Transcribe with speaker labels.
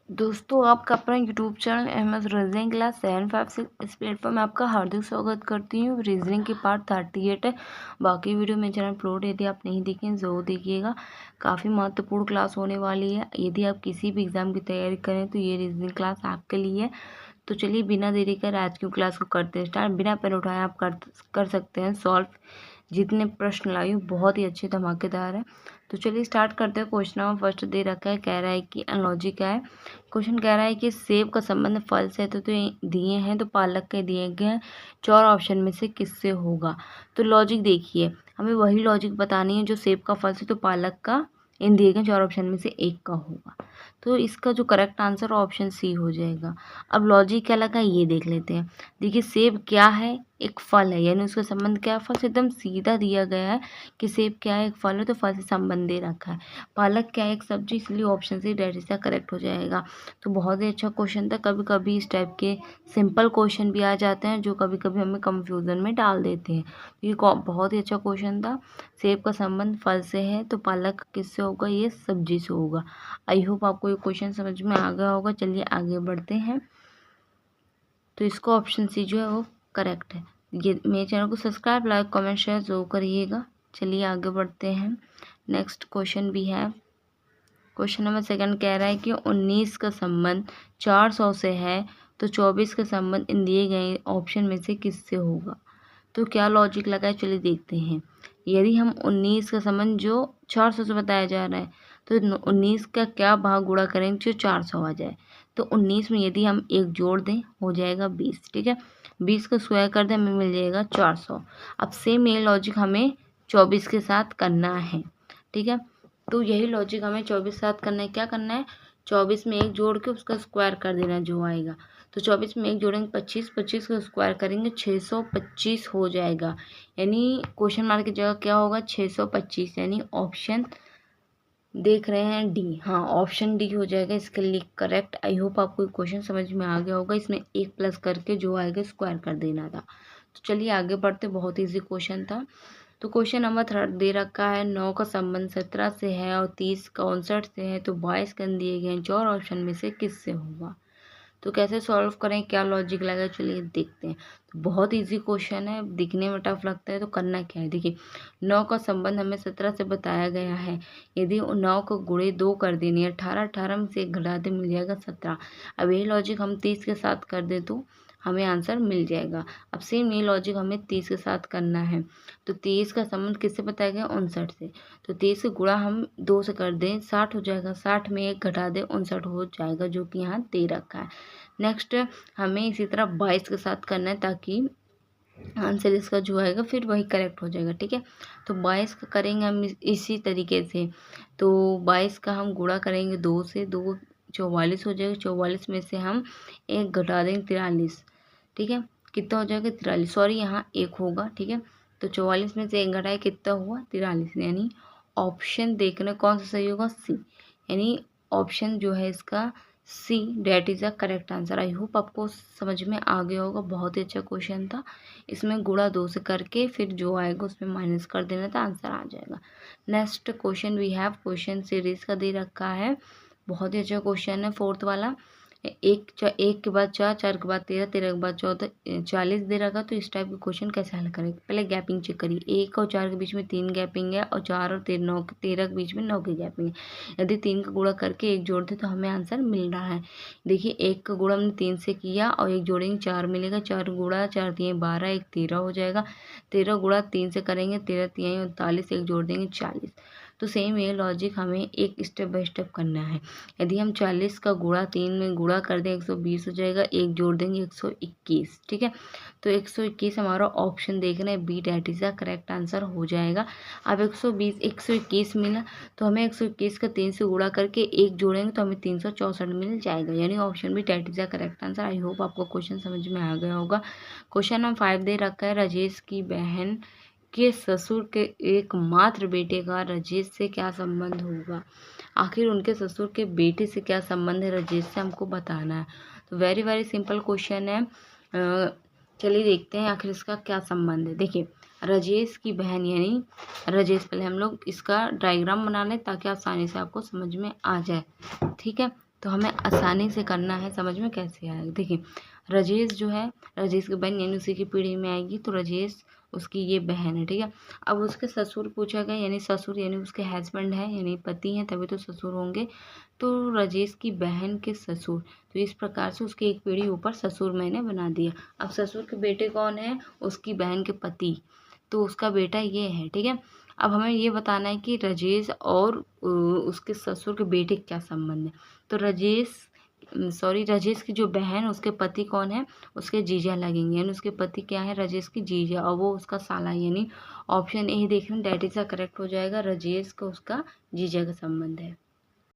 Speaker 1: दोस्तों, आपका अपना YouTube channel MS reasoning class 756 इस प्लेटफॉर्म में आपका हार्दिक स्वागत करती हूँ। रीजनिंग की पार्ट 38 है। बाकी वीडियो मेरे चैनल अपलोड यदि आप नहीं देखें ज़रूर देखिएगा। काफ़ी महत्वपूर्ण क्लास होने वाली है। यदि आप किसी भी एग्ज़ाम की तैयारी करें तो ये रीजनिंग क्लास आपके लिए है। तो चलिए बिना देरी कर आज की क्लास को करते हैं स्टार्ट। बिना पेन उठाए आप कर सकते हैं सॉल्व। जितने प्रश्न लाई हूँ बहुत ही अच्छे धमाकेदार है। तो चलिए स्टार्ट करते हैं। क्वेश्चन नंबर फर्स्ट दे रखा है, कह रहा है कि एनालॉजी क्या है। क्वेश्चन कह रहा है कि सेब का संबंध फल से तो दिए हैं, तो पालक के दिए गए हैं, चार ऑप्शन में से किससे होगा। तो लॉजिक देखिए, हमें वही लॉजिक बतानी है जो सेब का फल से तो पालक का इन दिए गए चार ऑप्शन में से एक का होगा। तो इसका जो करेक्ट आंसर ऑप्शन सी हो जाएगा। अब लॉजिक क्या लगा ये देख लेते हैं। देखिए सेब क्या है, एक फल है, यानी उसका संबंध क्या है, फल से एकदम सीधा दिया गया है कि सेब क्या है, एक फल है, तो फल से संबंध दे रखा है। पालक क्या है, एक सब्जी, इसलिए ऑप्शन सी डेट इसका करेक्ट हो जाएगा। तो बहुत ही अच्छा क्वेश्चन था। कभी कभी इस टाइप के सिंपल क्वेश्चन भी आ जाते हैं जो कभी कभी हमें कंफ्यूजन में डाल देते हैं। तो ये बहुत ही अच्छा क्वेश्चन था। सेब का संबंध फल से है तो पालक किससे होगा, ये सब्जी से होगा। आई होप आपको ये क्वेश्चन समझ में आ गया होगा। चलिए आगे बढ़ते हैं। तो इसको ऑप्शन सी जो है वो करेक्ट है। ये मेरे चैनल को सब्सक्राइब, लाइक, कमेंट, शेयर जरूर करिएगा। चलिए आगे बढ़ते हैं। नेक्स्ट क्वेश्चन भी है। क्वेश्चन नंबर सेकंड कह रहा है कि 19 का संबंध 400 से है तो 24 का संबंध इन दिए गए ऑप्शन में से किससे होगा। तो क्या लॉजिक लगा है, चलिए देखते हैं। यदि हम 19 का संबंध जो 400 से बताया जा रहा है तो 19 का क्या भाग गुणा करेंगे जो 400 आ जाए। तो 19 में यदि हम एक जोड़ दें हो जाएगा 20, ठीक है। 20 का स्क्वायर कर दें हमें मिल जाएगा 400। अब सेम ये लॉजिक हमें 24 के साथ करना है, ठीक है। तो यही लॉजिक हमें 24 के साथ करना है। क्या करना है, 24 में एक जोड़ के उसका स्क्वायर कर देना जो आएगा। तो 24 में एक जोड़ेंगे 25, 25 का स्क्वायर करेंगे 625 हो जाएगा। यानी क्वेश्चन मार्क की जगह क्या होगा, 625, यानी ऑप्शन देख रहे हैं डी। हाँ, ऑप्शन डी हो जाएगा इसके लिए करेक्ट। आई होप आपको क्वेश्चन समझ में आ गया होगा। इसमें एक प्लस करके जो आएगा स्क्वायर कर देना था। तो चलिए आगे बढ़ते, बहुत ईजी क्वेश्चन था। तो क्वेश्चन नंबर थर्ड दे रखा है, 9 का संबंध 17 से है और 30 का 59 से है तो 22 का दिए गए चार ऑप्शन में से किससे होगा। तो कैसे सॉल्व करें, क्या लॉजिक लगा, चलिए देखते हैं। तो बहुत इजी क्वेश्चन है, दिखने में टफ लगता है। तो करना क्या है, देखिए 9 का संबंध हमें 17 से बताया गया है। यदि 9 को गुणे 2 कर देनी है, 18, 18 में से 1 घटा दे मिल जाएगा 17। अब यही लॉजिक हम 30 के साथ कर दे तो हमें आंसर मिल जाएगा। अब सेम ये लॉजिक हमें 30 के साथ करना है। तो 30 का संबंध किससे बताया गया, 59 से। तो 30 का गुणा हम 2 से कर दें 60 हो जाएगा। 60 में 1 घटा दें 59 हो जाएगा, जो कि यहाँ दे रखा है। नेक्स्ट हमें इसी तरह 22 के साथ करना है ताकि आंसर इसका जो आएगा फिर वही करेक्ट हो जाएगा, ठीक है। तो 22 का करेंगे हम इसी तरीके से। तो 22 का हम गुणा करेंगे 2 से, 2 44 हो जाएगा। 44 में से हम 1 घटा देंगे 43, ठीक है। कितना हो जाएगा 43, सॉरी यहाँ 1 होगा, ठीक है। तो 44 में से 1 घटाए कितना हुआ 43, यानी ऑप्शन देखना कौन सा सही होगा, सी। यानी ऑप्शन जो है इसका C that is a correct answer. I hope आपको समझ में आ गया होगा। बहुत ही अच्छा क्वेश्चन था। इसमें गुणा 2 से करके फिर जो आएगा उसमें माइनस कर देना था, आंसर आ जाएगा। Next question we have, question series का दे रखा है। बहुत ही अच्छा क्वेश्चन है, फोर्थ वाला। एक के बाद 4, 4 के बाद 13, 13 के बाद 14, 40 दे रखा। तो इस टाइप के क्वेश्चन कैसे हल करें, पहले गैपिंग चेक करिए। 1 और 4 के बीच में 3 गैपिंग है और 4 और 13 के बीच में 9 की गैपिंग है। यदि 3 का गुणा करके 1 जोड़ दे तो हमें आंसर मिल रहा है। देखिए 1 का गुणा हमने 3 से किया और 1 जोड़ेंगे 4 मिलेगा। 4 गुणा 4 3 12, 1 13 हो जाएगा। 13 गुणा 3 से करेंगे 13 3 39, 1 जोड़ देंगे 40। तो सेम ये लॉजिक हमें एक स्टेप बाय स्टेप करना है। यदि हम 40 का गुणा 3 में गुणा कर दें 120 हो जाएगा। 1 जोड़ देंगे 121, ठीक है। तो 121 हमारा ऑप्शन देख रहे हैं B, that is the correct answer हो जाएगा। अब 121 मिला तो हमें 121 का 3 से गुणा करके 1 जोड़ेंगे तो हमें 364 मिल जाएगा, यानी option B that is the correct answer. I hope आपको क्वेश्चन समझ में आ गया होगा। क्वेश्चन नंबर 5 दे रखा है, राजेश की बहन के ससुर के एकमात्र बेटे का राजेश से क्या संबंध होगा। आखिर उनके ससुर के बेटे से क्या संबंध है, राजेश से हमको बताना है। तो वेरी वेरी सिंपल क्वेश्चन है। चलिए देखते हैं आखिर इसका क्या संबंध है। देखिए राजेश की बहन यानी राजेश, पहले हम लोग इसका डायग्राम बना लें ताकि आसानी से आपको समझ में आ जाए, ठीक है। तो हमें आसानी से करना है, समझ में कैसे आएगा। देखिए राजेश जो है, राजेश की बहन यानी उसी की पीढ़ी में आएगी, तो राजेश उसकी ये बहन है, ठीक है। अब उसके ससुर पूछा गया, यानी ससुर यानी उसके हस्बैंड है, यानी पति हैं, तभी तो ससुर होंगे। तो राजेश की बहन के ससुर, तो इस प्रकार से उसकी एक पीढ़ी ऊपर ससुर मैंने बना दिया। अब ससुर के बेटे कौन है, उसकी बहन के पति, तो उसका बेटा ये है, ठीक है। अब हमें ये बताना है कि राजेश और उसके ससुर के बेटे क्या संबंध है। तो राजेश की जो बहन, उसके पति कौन है, उसके जीजा लगेंगे, यानी उसके पति क्या है, राजेश की जीजा, और वो उसका साला, यानी ऑप्शन ए देख रहे हैं, डैट इज द करेक्ट हो जाएगा। राजेश का उसका जीजा का संबंध है।